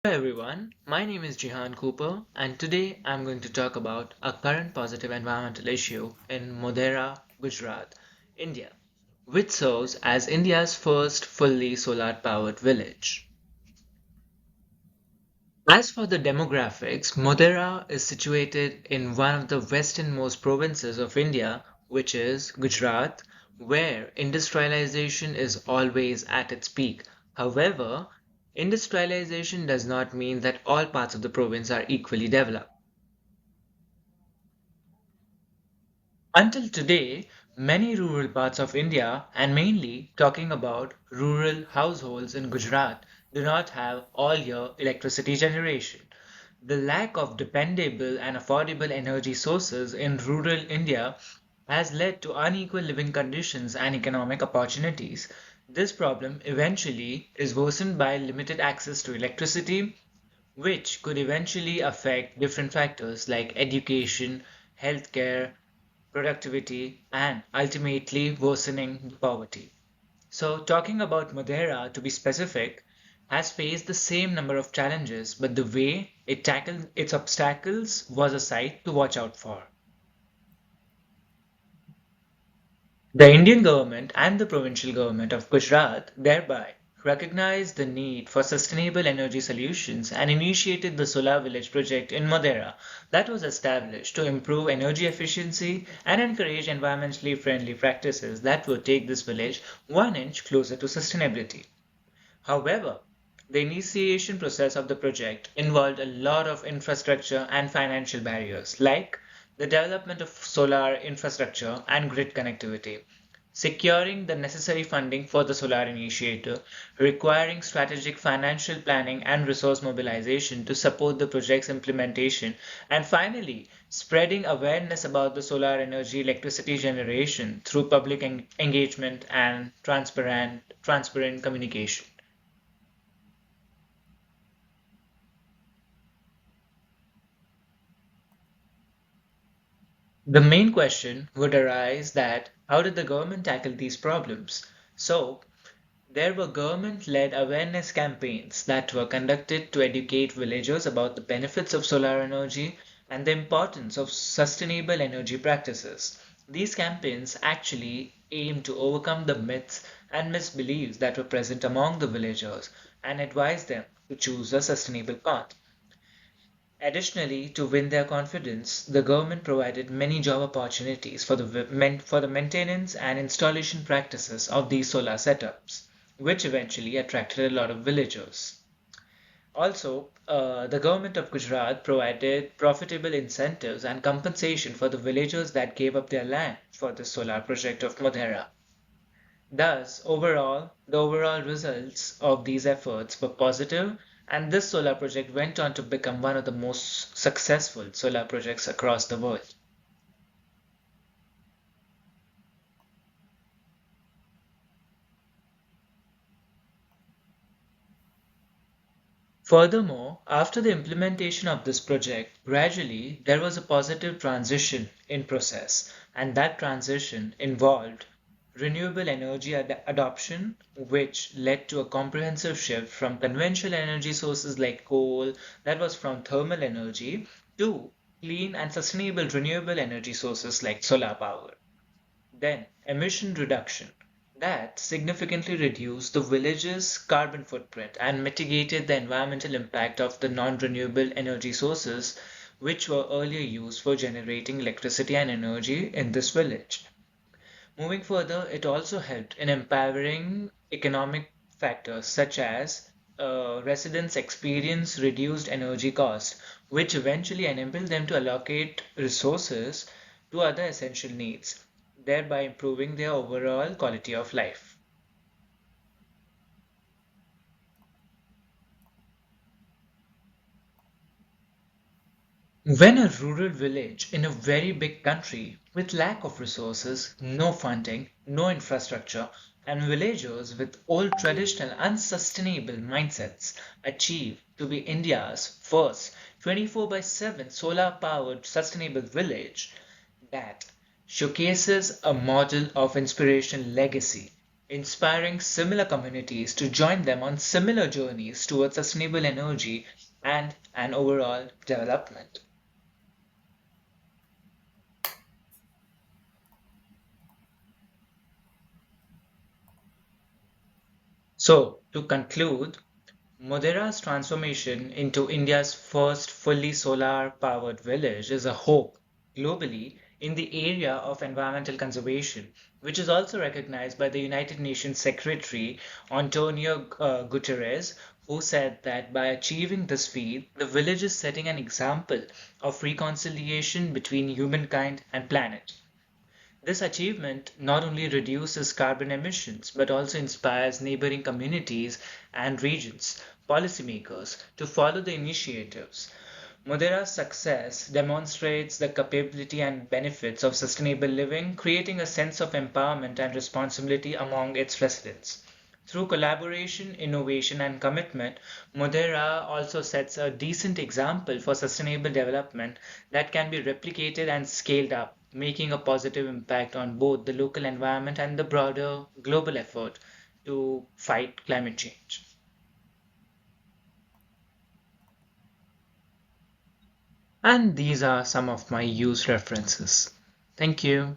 Hello everyone, my name is Jehaan Cooper, and today I'm going to talk about a current positive environmental issue in Modera, Gujarat, India, which serves as India's first fully solar powered village. As for the demographics, Modera is situated in one of the westernmost provinces of India, which is Gujarat, where industrialization is always at its peak. However, industrialization does not mean that all parts of the province are equally developed. Until today, many rural parts of India, and mainly talking about rural households in Gujarat, do not have all year electricity generation. The lack of dependable and affordable energy sources in rural India has led to unequal living conditions and economic opportunities. This problem eventually is worsened by limited access to electricity, which could eventually affect different factors like education, healthcare, productivity, and ultimately worsening poverty. So, talking about Madeira to be specific, has faced the same number of challenges, but the way it tackled its obstacles was a sight to watch out for. The Indian government and the provincial government of Gujarat thereby recognized the need for sustainable energy solutions and initiated the Solar Village project in Madeira that was established to improve energy efficiency and encourage environmentally friendly practices that would take this village 1 inch closer to sustainability. However, the initiation process of the project involved a lot of infrastructure and financial barriers, like the development of solar infrastructure and grid connectivity, securing the necessary funding for the solar initiative, requiring strategic financial planning and resource mobilization to support the project's implementation, and finally, spreading awareness about the solar energy electricity generation through public engagement and transparent communication. The main question would arise that how did the government tackle these problems? So, there were government led awareness campaigns that were conducted to educate villagers about the benefits of solar energy and the importance of sustainable energy practices. These campaigns actually aim to overcome the myths and misbeliefs that were present among the villagers and advise them to choose a sustainable path. Additionally, to win their confidence, the government provided many job opportunities for the maintenance and installation practices of these solar setups, which eventually attracted a lot of villagers. Also, the government of Gujarat provided profitable incentives and compensation for the villagers that gave up their land for the solar project of Modera. Thus, the overall results of these efforts were positive, and this solar project went on to become one of the most successful solar projects across the world. Furthermore, after the implementation of this project, gradually there was a positive transition in process, and that transition involved renewable energy adoption, which led to a comprehensive shift from conventional energy sources like coal, that was from thermal energy, to clean and sustainable renewable energy sources like solar power. Then, emission reduction. That significantly reduced the village's carbon footprint and mitigated the environmental impact of the non renewable energy sources which were earlier used for generating electricity and energy in this village. Moving further, it also helped in empowering economic factors such as residents experience reduced energy costs, which eventually enabled them to allocate resources to other essential needs, thereby improving their overall quality of life. When a rural village in a very big country with lack of resources, no funding, no infrastructure, and villagers with old traditional unsustainable mindsets achieve to be India's first 24 by 7 solar powered sustainable village, that showcases a model of inspiration legacy inspiring similar communities to join them on similar journeys towards sustainable energy and an overall development. So, to conclude, Modera's transformation into India's first fully solar powered village is a hope globally in the area of environmental conservation, which is also recognized by the United Nations Secretary Antonio Guterres, who said that by achieving this feat, the village is setting an example of reconciliation between humankind and planet. This achievement not only reduces carbon emissions but also inspires neighboring communities and regions, policymakers to follow the initiatives. Modera's success demonstrates the capability and benefits of sustainable living, creating a sense of empowerment and responsibility among its residents. Through collaboration, innovation, and commitment, Modera also sets a decent example for sustainable development that can be replicated and scaled up, making a positive impact on both the local environment and the broader global effort to fight climate change. And these are some of my used references. Thank you.